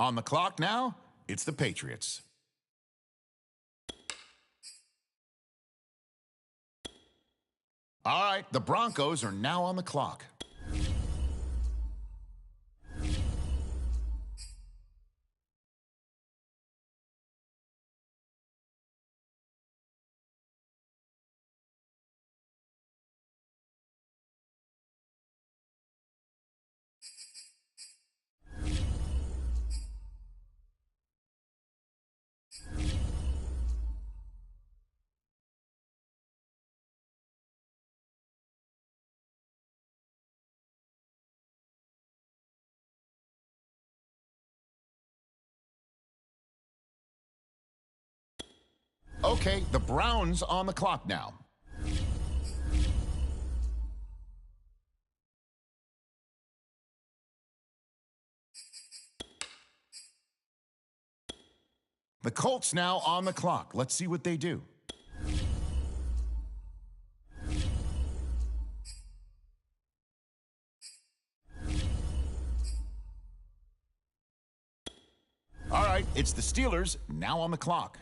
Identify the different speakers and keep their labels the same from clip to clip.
Speaker 1: On the clock now, it's the Patriots. All right, the Broncos are now on the clock. Okay, the Browns on the clock now. The Colts now on the clock. Let's see what they do. All right, it's the Steelers now on the clock.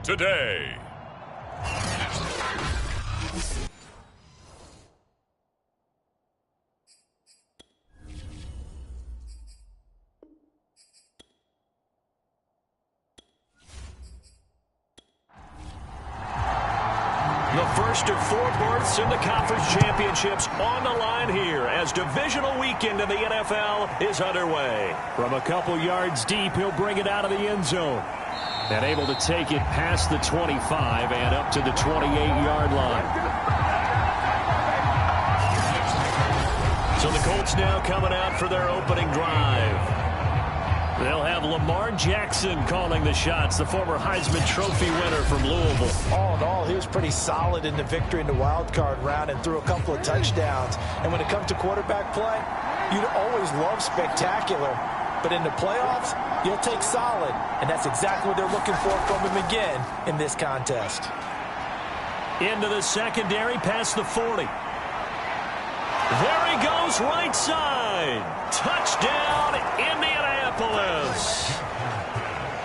Speaker 2: today.
Speaker 3: The first of 4 berths in the conference championships on the line here as divisional weekend in the NFL is underway.
Speaker 4: From a couple yards deep, he'll bring it out of the end zone. And able to take it past the 25 and up to the 28-yard line.
Speaker 3: So the Colts now coming out for their opening drive. They'll have Lamar Jackson calling the shots, the former Heisman Trophy winner from Louisville.
Speaker 5: All in all, he was pretty solid in the victory in the wild card round and threw a couple of touchdowns. And when it comes to quarterback play, you'd always love spectacular. But in the playoffs, you'll take solid. And that's exactly what they're looking for from him again in this contest.
Speaker 3: Into the secondary, past the 40. There he goes, right side. Touchdown, Indianapolis.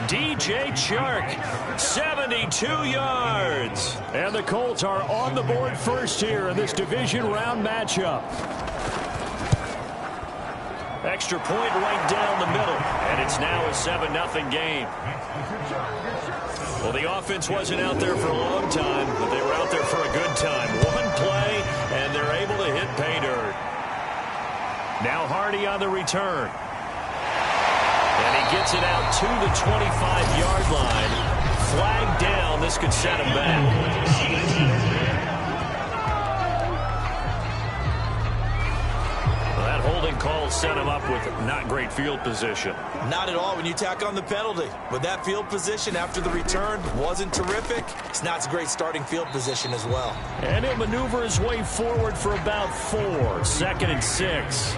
Speaker 3: DJ Chark, 72 yards.
Speaker 4: And the Colts are on the board first here in this division round matchup.
Speaker 3: Extra point right down the middle, and it's now a 7-0 game. Well, the offense wasn't out there for a long time, but they were out there for a good time. One play, and they're able to hit pay dirt. Now Hardy on the return. And he gets it out to the 25-yard line. Flag down. This could set him back. Holding call set him up with not great field position.
Speaker 5: Not at all when you tack on the penalty. But that field position after the return wasn't terrific. It's not a great starting field position as well.
Speaker 4: And he'll maneuver his way forward for about 4. 2nd and 6.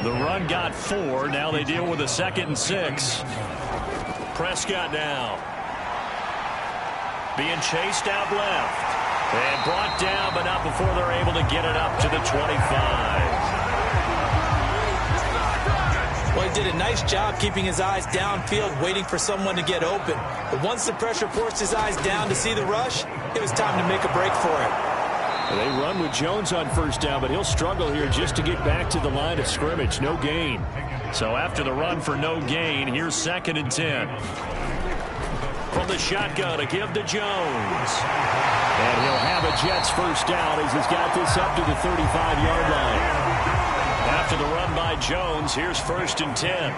Speaker 4: The run got 4. Now they deal with a 2nd and 6.
Speaker 3: Prescott now. Being chased out left. And brought down, but not before they're able to get it up to the 25.
Speaker 5: Well, he did a nice job keeping his eyes downfield, waiting for someone to get open. But once the pressure forced his eyes down to see the rush, it was time to make a break for it.
Speaker 4: They run with Jones on first down, but he'll struggle here just to get back to the line of scrimmage. No gain.
Speaker 3: So after the run for no gain, here's 2nd and 10. From the shotgun, a give to Jones.
Speaker 4: And he'll have a Jets first down as he's got this up to the 35-yard line.
Speaker 3: After the run by Jones, here's 1st and 10.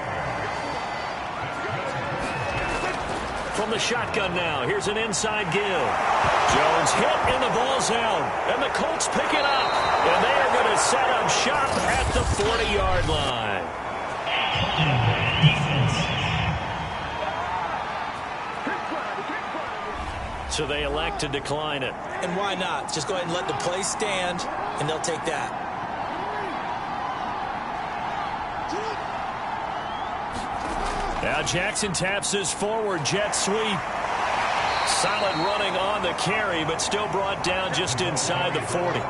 Speaker 3: From the shotgun now, here's an inside give. Jones hit and the ball's out. And the Colts pick it up. And they are going to set up shop at the 40-yard line. So they elect to decline it.
Speaker 5: And why not? Just go ahead and let the play stand, and they'll take that.
Speaker 3: Now Jackson taps his forward jet sweep. Solid running on the carry, but still brought down just inside the 40.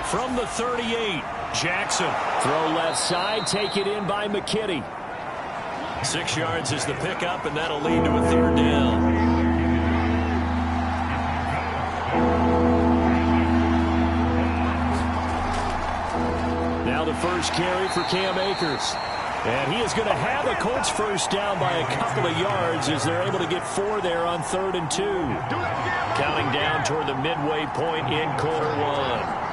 Speaker 3: From the 38, Jackson.
Speaker 4: Throw left side, take it in by McKinney.
Speaker 3: 6 yards is the pickup, and that'll lead to a 3rd down.
Speaker 4: Now the first carry for Cam Akers. And he is going to have the Colts first down by a couple of yards as they're able to get 4 there on 3rd and 2.
Speaker 3: Counting down toward the midway point in quarter 1.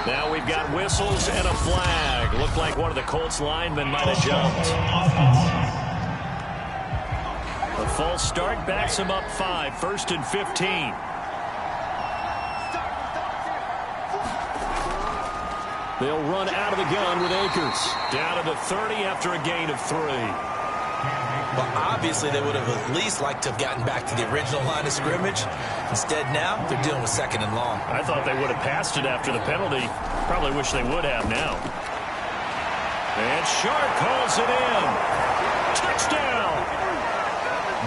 Speaker 3: Now we've got whistles and a flag. Looked like one of the Colts linemen might have jumped. A false start backs him up 5. 1st and 15.
Speaker 4: They'll run out of the gun with Akers.
Speaker 3: Down to the 30 after a gain of 3.
Speaker 5: Well, obviously they would have at least liked to have gotten back to the original line of scrimmage. Instead now, they're dealing with 2nd and long.
Speaker 3: I thought they would have passed it after the penalty. Probably wish they would have now. And Shark calls it in. Touchdown!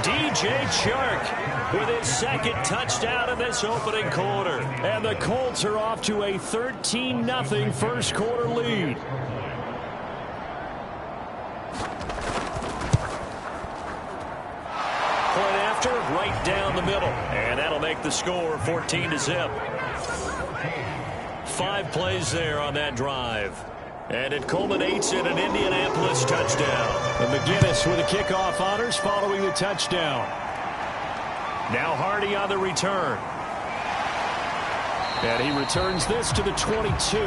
Speaker 3: DJ Chark with his 2nd touchdown in this opening quarter.
Speaker 4: And the Colts are off to a 13-0 first quarter lead.
Speaker 3: down the middle. And that'll make the score 14-0. 5 plays there on that drive. And it culminates in an Indianapolis touchdown.
Speaker 4: And McGinnis with a kickoff honors following the touchdown.
Speaker 3: Now Hardy on the return.
Speaker 4: And he returns this to the 22.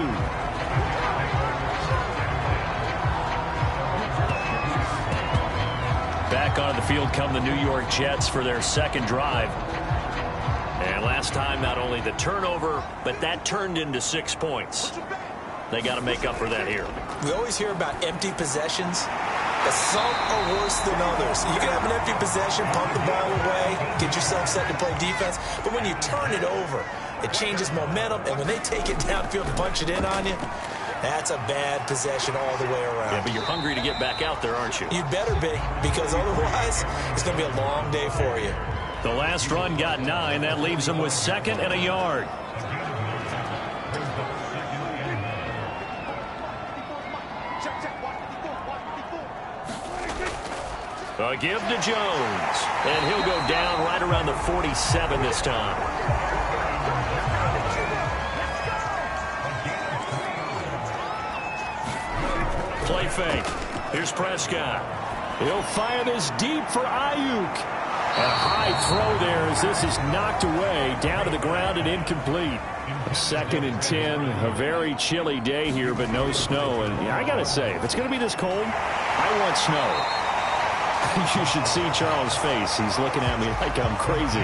Speaker 3: Back on the field come the New York Jets for their second drive. And last time, not only the turnover, but that turned into 6 points. They got to make up for that here.
Speaker 5: We always hear about empty possessions, but some are worse than others. You can have an empty possession, pump the ball away, get yourself set to play defense, but when you turn it over, it changes momentum, and when they take it downfield and punch it in on you, that's a bad possession all the way around.
Speaker 3: Yeah, but you're hungry to get back out there, aren't you?
Speaker 5: You better be, because otherwise it's going to be a long day for you.
Speaker 3: The last run got 9. That leaves them with 2nd and a yard. A give to Jones. And he'll go down right around the 47 this time. Play fake. Here's Prescott.
Speaker 4: He'll fire this deep for Ayuk. A high throw there as this is knocked away down to the ground and incomplete. 2nd and 10. A very chilly day here, but no snow. And yeah, I got to say, if it's going to be this cold, I want snow. You should see Charles' face. He's looking at me like I'm crazy.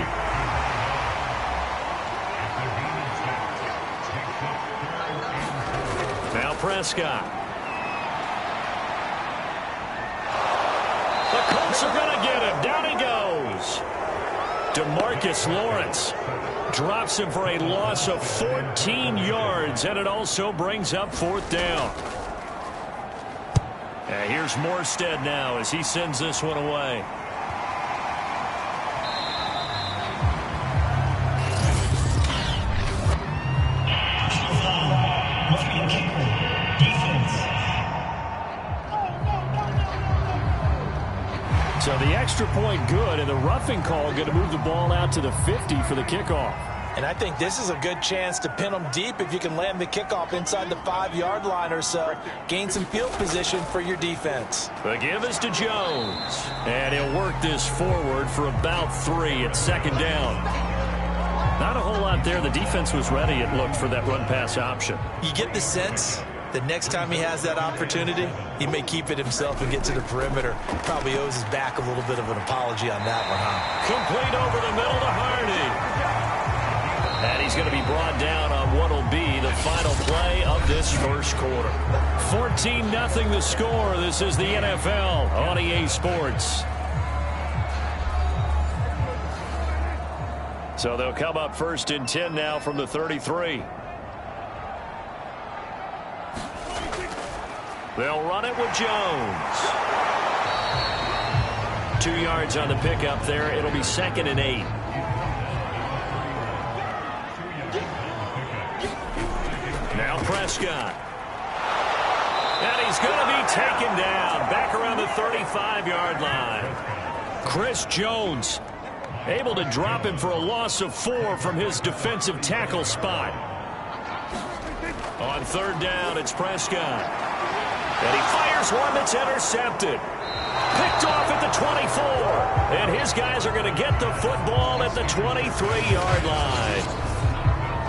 Speaker 3: Now Prescott. The Colts are going to get him. Down he goes. DeMarcus Lawrence drops him for a loss of 14 yards, and it also brings up 4th down. And here's Morstead now as he sends this one away.
Speaker 4: So the extra point good, and the roughing call going to move the ball out to the 50 for the kickoff.
Speaker 5: And I think this is a good chance to pin them deep if you can land the kickoff inside the 5-yard line or so. Gain some field position for your defense.
Speaker 3: The give is to Jones. And he'll work this forward for about 3 at 2nd down. Not a whole lot there. The defense was ready, it looked, for that run-pass option.
Speaker 5: You get the sense that next time he has that opportunity, he may keep it himself and get to the perimeter. Probably owes his back a little bit of an apology on that one, huh?
Speaker 3: Complete over the middle to Hardy. And he's going to be brought down on what will be the final play of this first quarter. 14-0 the score. This is the NFL on EA Sports. So they'll come up 1st and 10 now from the 33. They'll run it with Jones. 2 yards on the pickup there. It'll be 2nd and 8. Now Prescott. And he's going to be taken down back around the 35-yard line. Chris Jones able to drop him for a loss of 4 from his defensive tackle spot. On 3rd down, it's Prescott. And he fires one that's intercepted. Picked off at the 24. And his guys are going to get the football at the 23-yard line.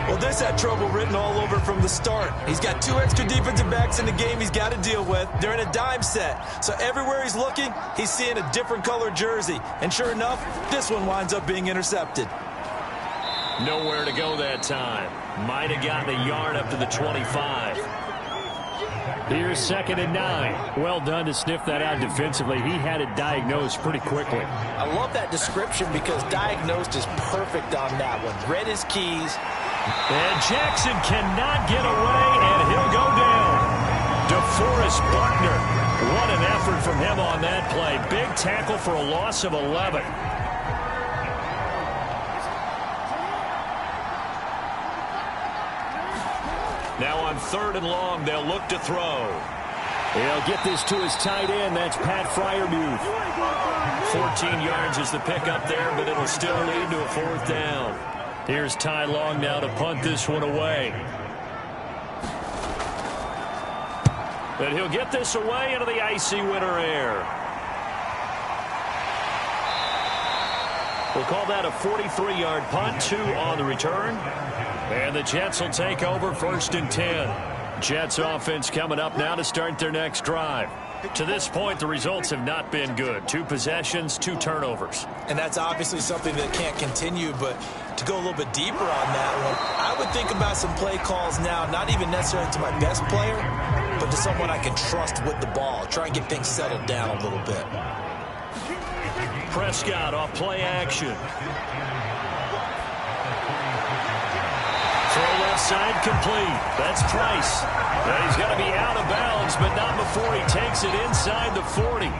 Speaker 5: Well, this had trouble written all over from the start. He's got 2 extra defensive backs in the game he's got to deal with. They're in a dime set. So everywhere he's looking, he's seeing a different color jersey. And sure enough, this one winds up being intercepted.
Speaker 3: Nowhere to go that time. Might have gotten a yard up to the 25.
Speaker 4: Here's 2nd and 9. Well done to sniff that out defensively. He had it diagnosed pretty quickly.
Speaker 5: I love that description because diagnosed is perfect on that one. Read his keys.
Speaker 3: And Jackson cannot get away, and he'll go down. DeForest Buckner. What an effort from him on that play. Big tackle for a loss of 11. Now on 3rd and long, they'll look to throw.
Speaker 4: He'll get this to his tight end. That's Pat Freiermuth.
Speaker 3: 14 yards is the pickup there, but it'll still lead to a fourth down. Here's Ty Long now to punt this one away. But he'll get this away into the icy winter air. We'll call that a 43-yard punt, 2 on the return. And the Jets will take over 1st and 10. Jets offense coming up now to start their next drive. To this point, the results have not been good. 2 possessions, 2 turnovers.
Speaker 5: And that's obviously something that can't continue, but to go a little bit deeper on that one, I would think about some play calls now, not even necessarily to my best player, but to someone I can trust with the ball. Try and get things settled down a little bit.
Speaker 3: Prescott off play action. Throw left side complete. That's Price. Now he's got to be out of bounds, but not before he takes it inside the 40.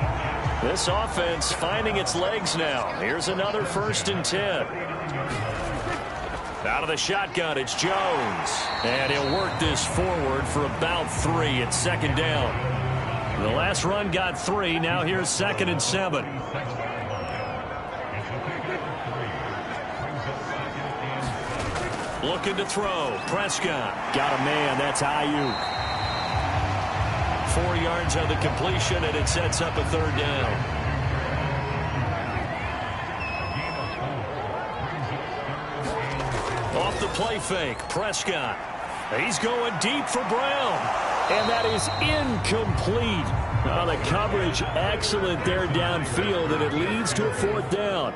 Speaker 3: This offense finding its legs now. Here's another 1st and 10. Out of the shotgun, it's Jones. And he'll work this forward for about 3 at 2nd down. The last run got 3. Now here's 2nd and 7. Looking to throw. Prescott.
Speaker 4: Got a man. That's Ayuk.
Speaker 3: 4 yards on the completion, and it sets up a 3rd down. Off the play fake. Prescott. He's going deep for Brown.
Speaker 4: And that is incomplete. Oh, the coverage excellent there downfield, and it leads to a 4th down.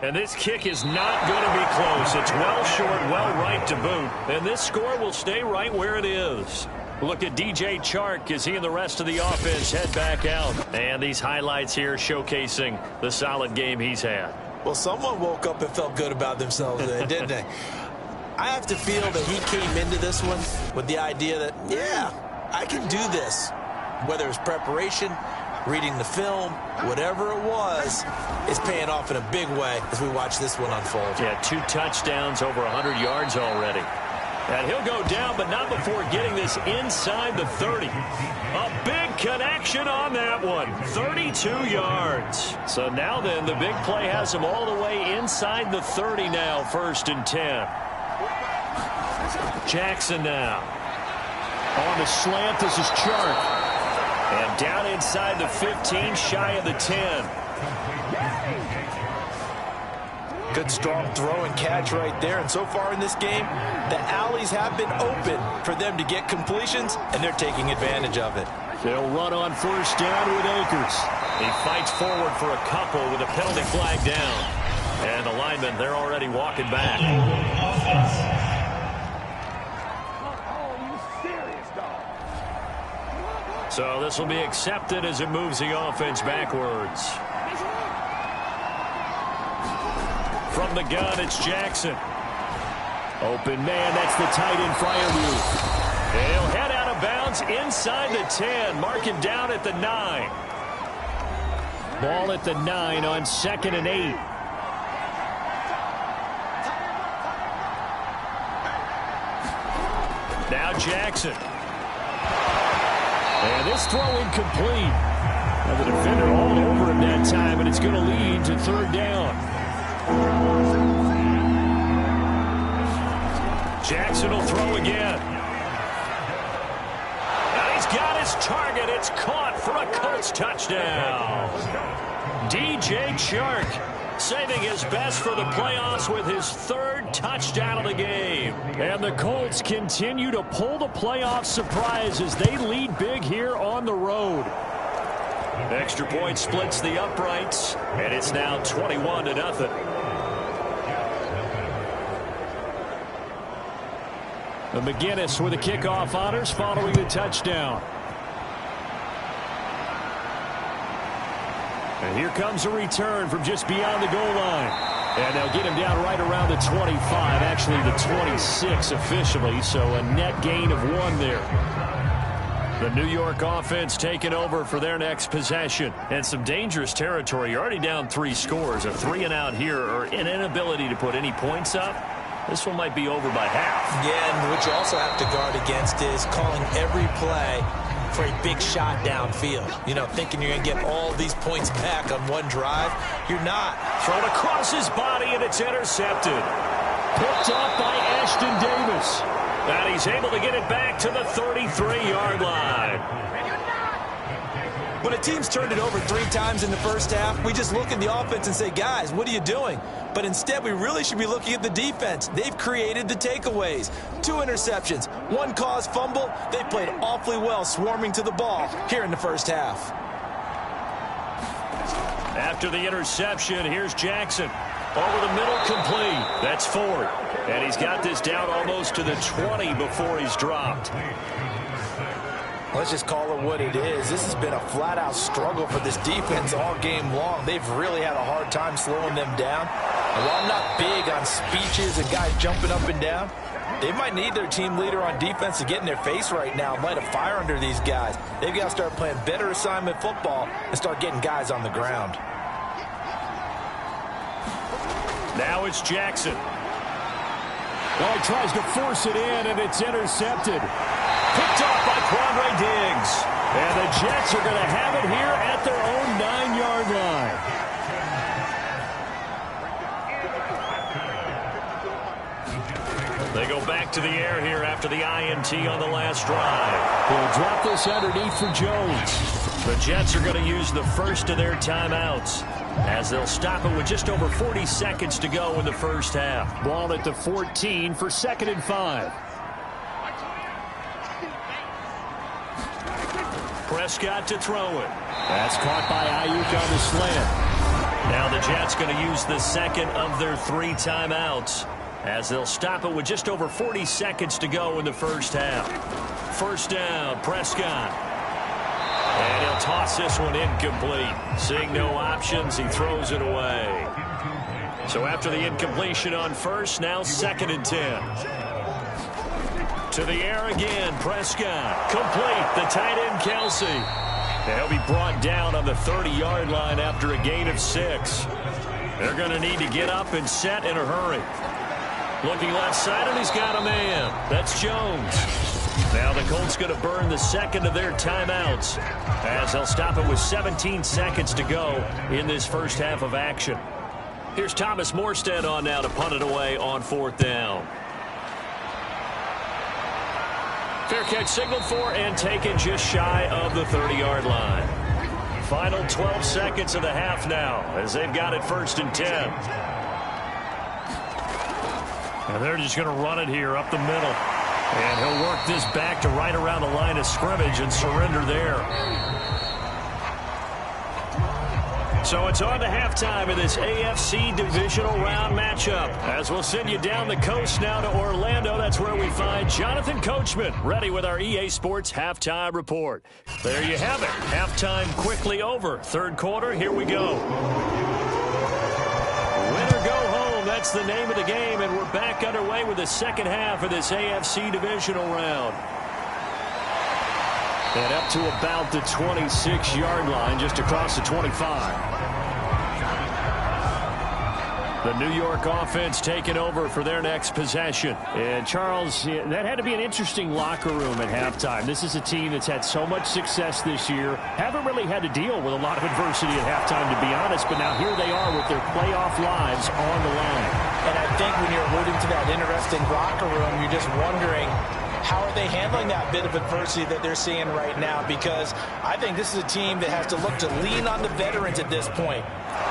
Speaker 3: And this kick is not going to be close. It's well short, well right to boot. And this score will stay right where it is. Look at DJ Chark as he and the rest of the offense head back out. And these highlights here showcasing the solid game he's had.
Speaker 5: Well, someone woke up and felt good about themselves today, didn't they? I have to feel that he came into this one with the idea that, yeah, I can do this. Whether it's preparation, reading the film, whatever it was, it's paying off in a big way as we watch this one unfold.
Speaker 3: Yeah, 2 touchdowns, over 100 yards already. And he'll go down, but not before getting this inside the 30. A big connection on that one. 32 yards. So now then, the big play has him all the way inside the 30 now, 1st and 10. Jackson now.
Speaker 4: On the slant, this is Chark.
Speaker 3: And down inside the 15, shy of the 10.
Speaker 5: Good strong throw and catch right there. And so far in this game, the alleys have been open for them to get completions, and they're taking advantage of it.
Speaker 4: They'll run on 1st down with Akers.
Speaker 3: He fights forward for a couple with a penalty flag down. And the linemen, they're already walking back. So this will be accepted as it moves the offense backwards. From the gun, it's Jackson.
Speaker 4: Open man, that's the tight end Freiermuth.
Speaker 3: He'll head out of bounds inside the 10. Mark him down at the 9.
Speaker 4: Ball at the 9 on 2nd and 8.
Speaker 3: Now Jackson.
Speaker 4: And this throw incomplete. Now the defender all over him that time, and it's going to lead to 3rd down.
Speaker 3: Jackson will throw again. And he's got his target. It's caught for a Colts touchdown. DJ Chark saving his best for the playoffs with his 3rd touchdown of the game.
Speaker 4: And the Colts continue to pull the playoff surprise as they lead big here on the road.
Speaker 3: Extra point splits the uprights, and it's now 21-0.
Speaker 4: The McGinnis with the kickoff honors following the touchdown. And here comes a return from just beyond the goal line. And they'll get him down right around the 25, actually the 26 officially, so a net gain of 1 there.
Speaker 3: The New York offense taking over for their next possession. And some dangerous territory. You're already down 3 scores. A 3-and-out here, or an inability to put any points up. This one might be over by half.
Speaker 5: Yeah, and what you also have to guard against is calling every play for a big shot downfield. You know, thinking you're going to get all these points back on one drive. You're not.
Speaker 3: Thrown across his body, and it's intercepted. Picked up by Ashton Davis. And he's able to get it back to the 33-yard line.
Speaker 5: When a team's turned it over 3 times in the first half, we just look at the offense and say, guys, what are you doing? But instead, we really should be looking at the defense. They've created the takeaways. 2 interceptions, 1 caused fumble. They played awfully well swarming to the ball here in the first half.
Speaker 3: After the interception, here's Jackson. Over the middle, complete. That's Ford. And he's got this down almost to the 20 before he's dropped.
Speaker 5: Let's just call it what it is. This has been a flat-out struggle for this defense all game long. They've really had a hard time slowing them down. And while I'm not big on speeches and guys jumping up and down, they might need their team leader on defense to get in their face right now and light a fire under these guys. They've got to start playing better assignment football and start getting guys on the ground.
Speaker 3: Now it's Jackson.
Speaker 4: Well, he tries to force it in, and it's intercepted.
Speaker 3: Picked off by Quandre Diggs.
Speaker 4: And the Jets are going to have it here at their own 9-yard line.
Speaker 3: They go back to the air here after the INT on the last drive.
Speaker 4: They'll drop this underneath for Jones.
Speaker 3: The Jets are going to use the first of their timeouts, as they'll stop it with just over 40 seconds to go in the first half.
Speaker 4: Ball at the 14 for 2nd and 5.
Speaker 3: Prescott to throw it.
Speaker 4: That's caught by Ayuk on the slant.
Speaker 3: Now the Jets going to use the second of their 3 timeouts, as they'll stop it with just over 40 seconds to go in the first half. First down, Prescott. And he'll toss this one incomplete. Seeing no options, he throws it away. So after the incompletion on first, now 2nd and 10. To the air again, Prescott. Complete, the tight end, Kelsey. And he'll be brought down on the 30-yard line after a gain of 6. They're going to need to get up and set in a hurry. Looking left side, and he's got a man. That's Jones. Now the Colts going to burn the second of their timeouts, as they'll stop it with 17 seconds to go in this first half of action. Here's Thomas Morstead on now to punt it away on 4th down. Fair catch signaled for and taken just shy of the 30-yard line. Final 12 seconds of the half now, as they've got it 1st and 10. And they're just going to run it here up the middle. And he'll work this back to right around the line of scrimmage and surrender there. So it's on to halftime in this AFC divisional round matchup, as we'll send you down the coast now to Orlando. That's where we find Jonathan Coachman, ready with our EA Sports halftime report. There you have it. Halftime quickly over. 3rd quarter, here we go. Win or go home, that's the name of the game, and we're back underway with the second half of this AFC divisional round. And up to about the 26-yard line, just across the 25. The New York offense taking over for their next possession. And Charles, that had to be an interesting locker room at halftime. This is a team that's had so much success this year. Haven't really had to deal with a lot of adversity at halftime, to be honest. But now here they are with their playoff lives on the line.
Speaker 5: And I think when you're alluding to that interesting locker room, you're just wondering, how are they handling that bit of adversity that they're seeing right now? Because I think this is a team that has to look to lean on the veterans at this point.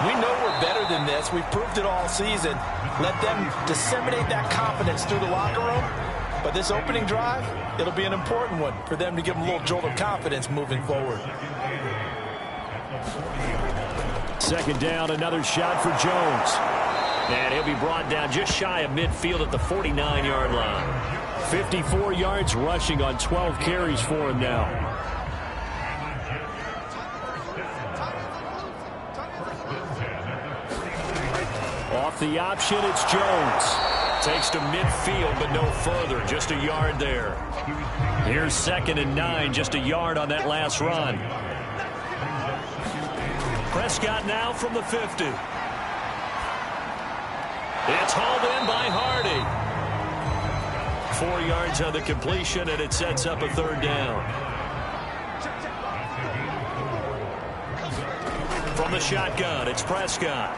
Speaker 5: We know we're better than this. We've proved it all season. Let them disseminate that confidence through the locker room. But this opening drive, it'll be an important one for them to give them a little jolt of confidence moving forward.
Speaker 4: 2nd down, another shot for Jones.
Speaker 3: And he'll be brought down just shy of midfield at the 49-yard line.
Speaker 4: 54 yards rushing on 12 carries for him now. Off the option, it's Jones.
Speaker 3: Takes to midfield, but no further. Just a yard there. Here's 2nd and 9, just a yard on that last run. Prescott now from the 50. It's hauled in by Hardy. 4 yards on the completion, and it sets up a 3rd down. From the shotgun, it's Prescott.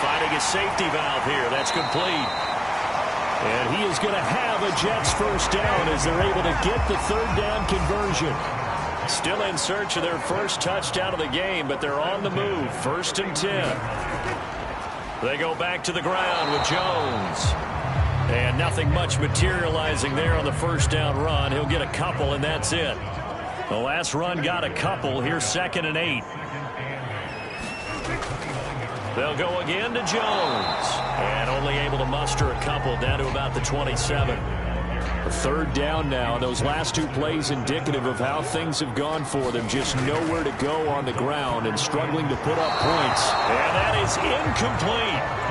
Speaker 3: Finding a safety valve here. That's complete. And he is going to have a Jets 1st down as they're able to get the 3rd down conversion. Still in search of their first touchdown of the game, but they're on the move. 1st and 10. They go back to the ground with Jones. And nothing much materializing there on the 1st down run. He'll get a couple, and that's it. The last run got a couple. Here's 2nd and 8. They'll go again to Jones. And only able to muster a couple down to about the 27. A 3rd down now. Those last 2 plays indicative of how things have gone for them. Just nowhere to go on the ground and struggling to put up points. And that is incomplete.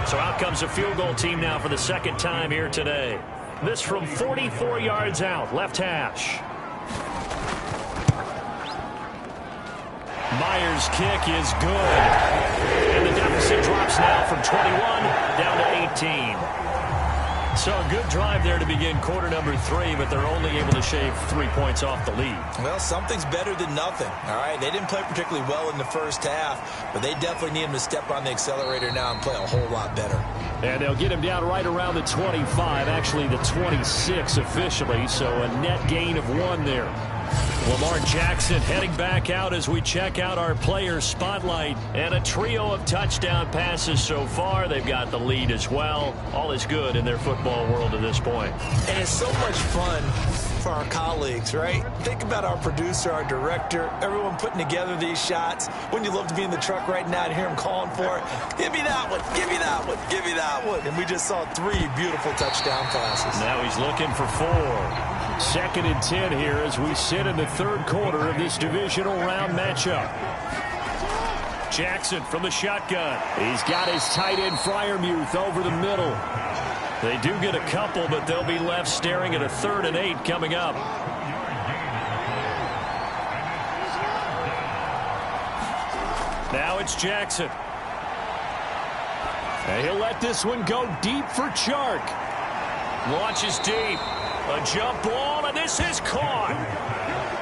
Speaker 3: So out comes a field goal team now for the 2nd time here today. This from 44 yards out, left hash. Myers' kick is good. And the deficit drops now from 21 down to 18. So a good drive there to begin quarter number 3, but they're only able to shave 3 points off the lead.
Speaker 5: Well, something's better than nothing, all right? They didn't play particularly well in the 1st half, but they definitely need him to step on the accelerator now and play a whole lot better.
Speaker 4: And they'll get him down right around the 25, actually the 26 officially, so a net gain of 1 there. Lamar Jackson heading back out as we check out our player spotlight. And a trio of touchdown passes so far. They've got the lead as well. All is good in their football world at this point.
Speaker 5: And it's so much fun for our colleagues, right? Think about our producer, our director, everyone putting together these shots. Wouldn't you love to be in the truck right now and hear him calling for it? Give me that one, give me that one, give me that one. And we just saw 3 beautiful touchdown passes.
Speaker 3: Now he's looking for 4.
Speaker 4: 2nd and 10 here as we sit in the 3rd quarter of this divisional round matchup. Jackson from the shotgun. He's got his tight end Freiermuth over the middle.
Speaker 3: They do get a couple, but they'll be left staring at a 3rd and 8 coming up. Now it's Jackson.
Speaker 4: And he'll let this one go deep for Chark.
Speaker 3: Launches deep. A jump ball, and this is caught.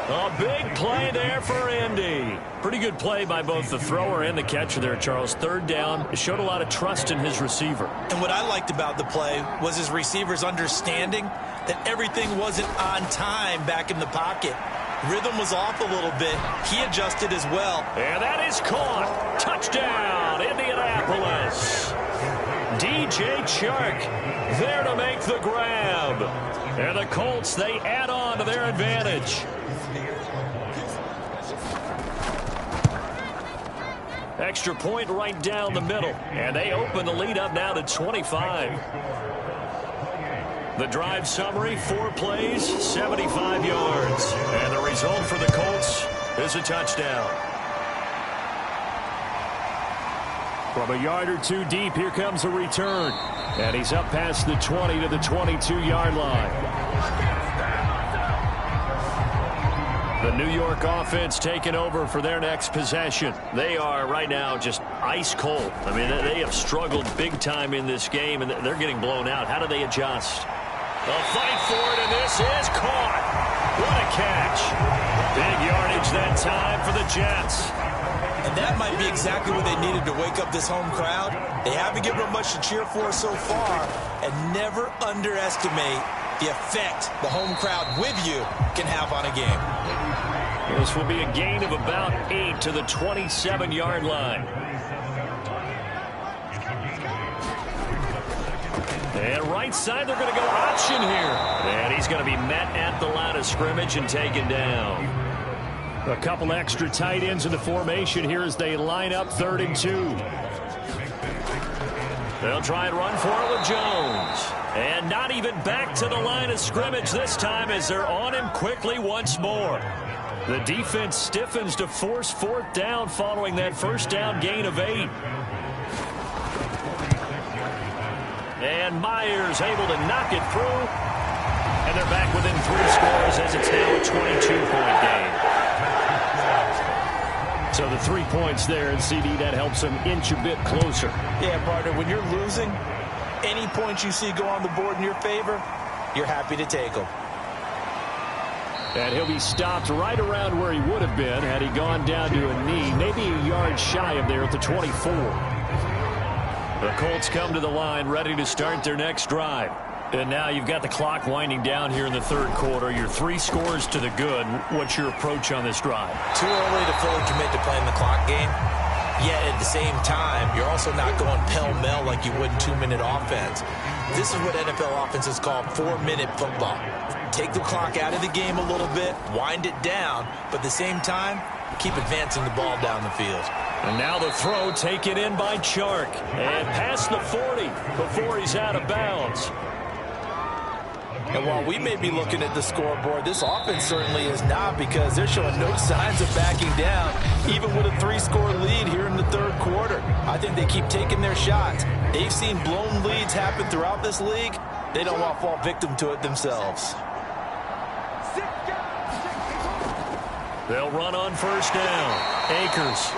Speaker 3: A big play there for Indy. Pretty good play by both the thrower and the catcher there, Charles. 3rd down. It showed a lot of trust in his receiver.
Speaker 5: And what I liked about the play was his receivers understanding that everything wasn't on time back in the pocket. Rhythm was off a little bit. He adjusted as well.
Speaker 3: And that is caught. Touchdown, Indianapolis. DJ Chark there to make the grab. And the Colts, they add on to their advantage. Extra point right down the middle. And they open the lead up now to 25. The drive summary, 4 plays, 75 yards. And the result for the Colts is a touchdown.
Speaker 4: From a yard or 2 deep, here comes a return. And he's up past the 20 to the 22-yard line. The New York offense taking over for their next possession. They are right now just ice cold. I mean, they have struggled big time in this game, and they're getting blown out. How do they adjust?
Speaker 3: They'll fight for it, and this is caught. What a catch. Big yardage that time for the Jets.
Speaker 5: And that might be exactly what they needed to wake up this home crowd. They haven't given them much to cheer for so far. And never underestimate the effect the home crowd with you can have on a game.
Speaker 3: This will be a gain of about 8 to the 27-yard line. And right side, they're going to go option here. And he's going to be met at the line of scrimmage and taken down.
Speaker 4: A couple extra tight ends in the formation here as they line up 3rd and 2.
Speaker 3: They'll try and run for it with Jones. And not even back to the line of scrimmage this time as they're on him quickly once more. The defense stiffens to force 4th down following that 1st down gain of 8. And Myers able to knock it through. And they're back within 3 scores as it's now a 22-point game.
Speaker 4: So the 3 points there, and CD, that helps them inch a bit closer.
Speaker 5: Yeah, partner, when you're losing, any points you see go on the board in your favor, you're happy to take them.
Speaker 4: And he'll be stopped right around where he would have been had he gone down to a knee, maybe a yard shy of there at the 24. The Colts come to the line ready to start their next drive. And now you've got the clock winding down here in the third quarter. You're 3 scores to the good. What's your approach on this drive?
Speaker 5: Too early to fully commit to playing the clock game. Yet at the same time, you're also not going pell-mell like you would in 2-minute offense. This is what NFL offenses call 4-minute football. Take the clock out of the game a little bit, wind it down, but at the same time, keep advancing the ball down the field.
Speaker 4: And now the throw taken in by Chark. And past the 40 before he's out of bounds.
Speaker 5: And while we may be looking at the scoreboard, this offense certainly is not, because they're showing no signs of backing down, even with a 3-score lead here in the third quarter. I think they keep taking their shots. They've seen blown leads happen throughout this league. They don't want to fall victim to it themselves.
Speaker 4: They'll run on first down. Akers.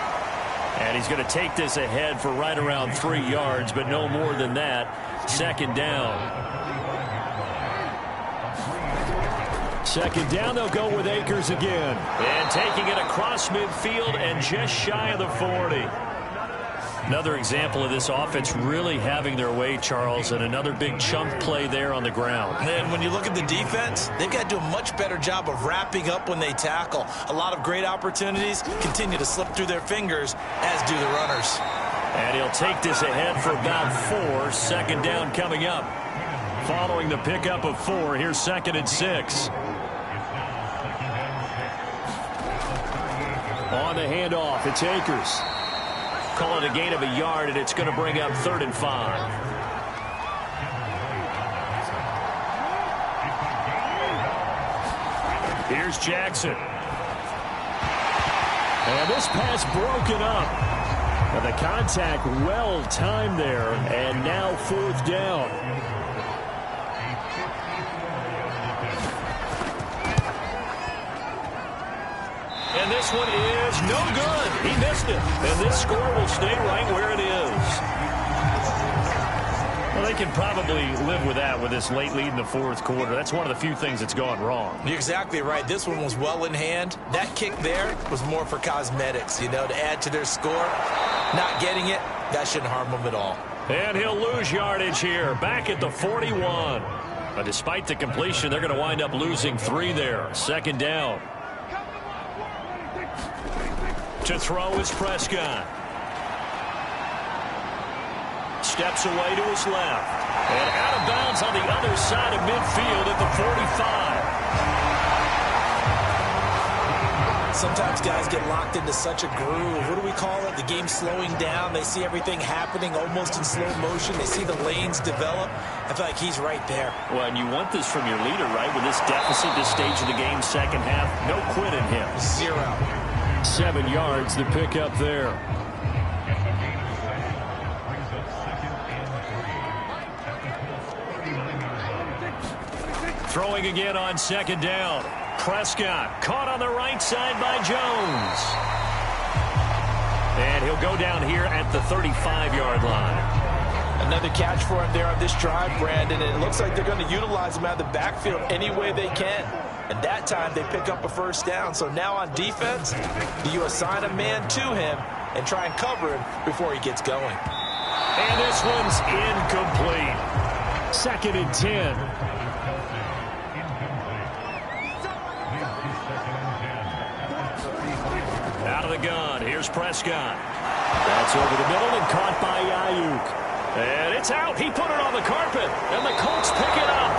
Speaker 4: And he's going to take this ahead for right around 3 yards, but no more than that. Second down. Second down, they'll go with Akers again. And taking it across midfield and just shy of the 40. Another example of this offense really having their way, Charles, and another big chunk play there on the ground.
Speaker 5: And when you look at the defense, they've got to do a much better job of wrapping up when they tackle. A lot of great opportunities continue to slip through their fingers, as do the runners.
Speaker 4: And he'll take this ahead for about 4. Second down coming up. Following the pickup of 4, here's 2nd and 6. On the handoff, it's Akers. Call it a gain of a yard, and it's going to bring up 3rd and 5. Here's Jackson. And this pass broken up. And the contact well timed there, and now 4th down. And this one is no good. He missed it. And this score will stay right where it is. Well, they can probably live with that with this late lead in the 4th quarter. That's one of the few things that's gone wrong.
Speaker 5: You're exactly right. This one was well in hand. That kick there was more for cosmetics, to add to their score. Not getting it, that shouldn't harm them at all.
Speaker 4: And he'll lose yardage here, back at the 41. But despite the completion, they're going to wind up losing 3 there. Second down. To throw is Prescott. Steps away to his left. And out of bounds on the other side of midfield at the 45.
Speaker 5: Sometimes guys get locked into such a groove. What do we call it? The game slowing down. They see everything happening almost in slow motion. They see the lanes develop. I feel like he's right there.
Speaker 4: Well, and you want this from your leader, right? With this deficit, this stage of the game, second half, no quit in him.
Speaker 5: 0.
Speaker 4: 7 yards to pick up there. Throwing again on second down. Prescott caught on the right side by Jones. And he'll go down here at the 35-yard line.
Speaker 5: Another catch for him there on this drive, Brandon. And it looks like they're going to utilize him out of the backfield any way they can. And that time they pick up a first down. So now on defense, you assign a man to him and try and cover him before he gets going.
Speaker 4: And this one's incomplete. 2nd and 10. Out of the gun. Here's Prescott. That's over the middle and caught by Ayuk. And it's out. He put it on the carpet. And the Colts pick it up.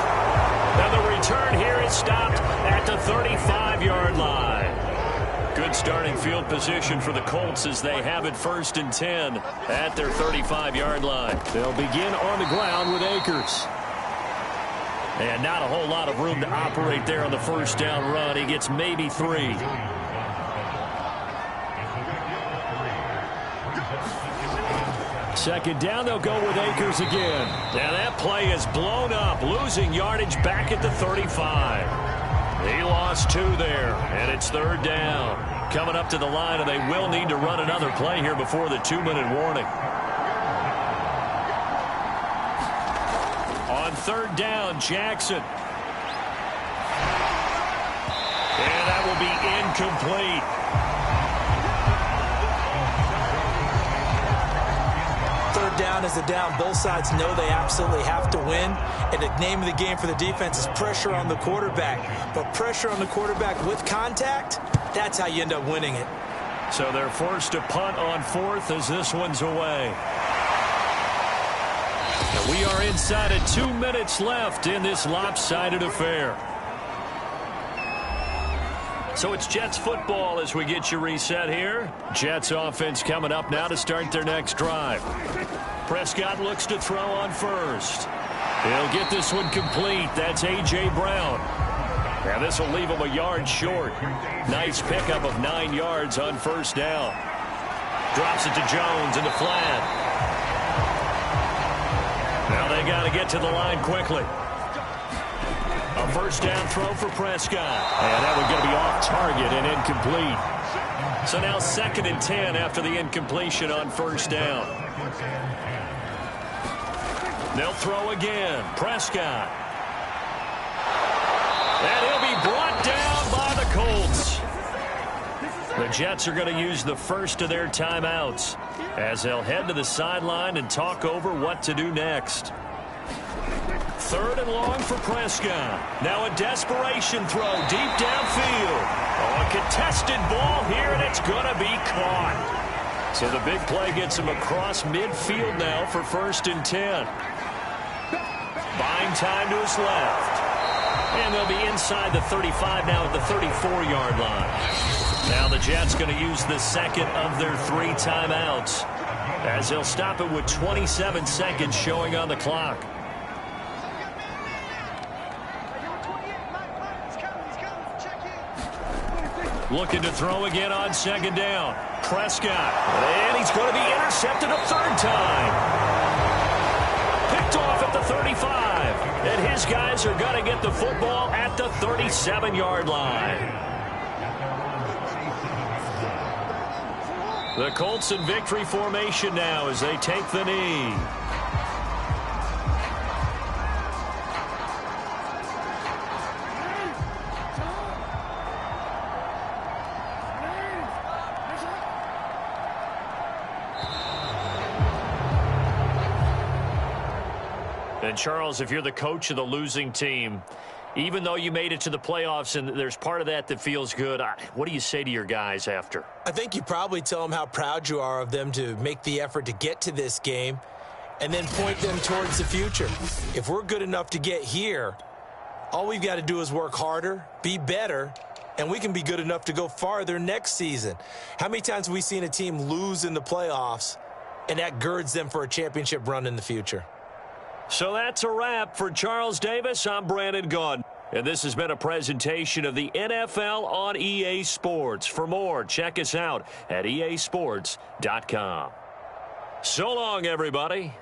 Speaker 4: And the return here is stopped at the 35-yard line. Good starting field position for the Colts as they have it 1st and 10 at their 35-yard line. They'll begin on the ground with Akers. And not a whole lot of room to operate there on the first down run. He gets maybe 3. Second down, they'll go with Akers again. Now that play is blown up, losing yardage back at the 35. He lost 2 there, and it's 3rd down. Coming up to the line, and they will need to run another play here before the 2-minute warning. On 3rd down, Jackson.
Speaker 3: And that will be incomplete.
Speaker 5: Third down is a down. Both sides know they absolutely have to win. And the name of the game for the defense is pressure on the quarterback. But pressure on the quarterback with contact, that's how you end up winning it.
Speaker 3: So they're forced to punt on fourth as this one's away. And we are inside of 2 minutes left in this lopsided affair. So it's Jets football as we get you reset here. Jets offense coming up now to start their next drive. Prescott looks to throw on first. He'll get this one complete. That's A.J. Brown. And this will leave him a yard short. Nice pickup of 9 yards on first down. Drops it to Jones into flat. Now they got to get to the line quickly. A first down throw for Prescott. And that one's going to be off target and incomplete. So now 2nd and 10 after the incompletion on first down. They'll throw again. Prescott. And he'll be brought down by the Colts. The Jets are going to use the first of their timeouts as they'll head to the sideline and talk over what to do next. 3rd and long for Prescott. Now a desperation throw deep downfield. Oh, a contested ball here, and it's going to be caught. So the big play gets him across midfield now for 1st and 10. Buying time to his left. And they'll be inside the 35 now at the 34-yard line. Now the Jets going to use the second of their 3 timeouts as they'll stop it with 27 seconds showing on the clock. Looking to throw again on 2nd down. Prescott. And he's going to be intercepted a 3rd time. Picked off at the 35. And his guys are going to get the football at the 37-yard line. The Colts in victory formation now as they take the knee. And Charles, if you're the coach of the losing team, even though you made it to the playoffs and there's part of that feels good, what do you say to your guys after?
Speaker 5: I think you probably tell them how proud you are of them to make the effort to get to this game and then point them towards the future. If we're good enough to get here, all we've got to do is work harder, be better, and we can be good enough to go farther next season. How many times have we seen a team lose in the playoffs, and that girds them for a championship run in the future?
Speaker 3: So that's a wrap for Charles Davis. I'm Brandon Gaudin. And this has been a presentation of the NFL on EA Sports. For more, check us out at easports.com. So long, everybody.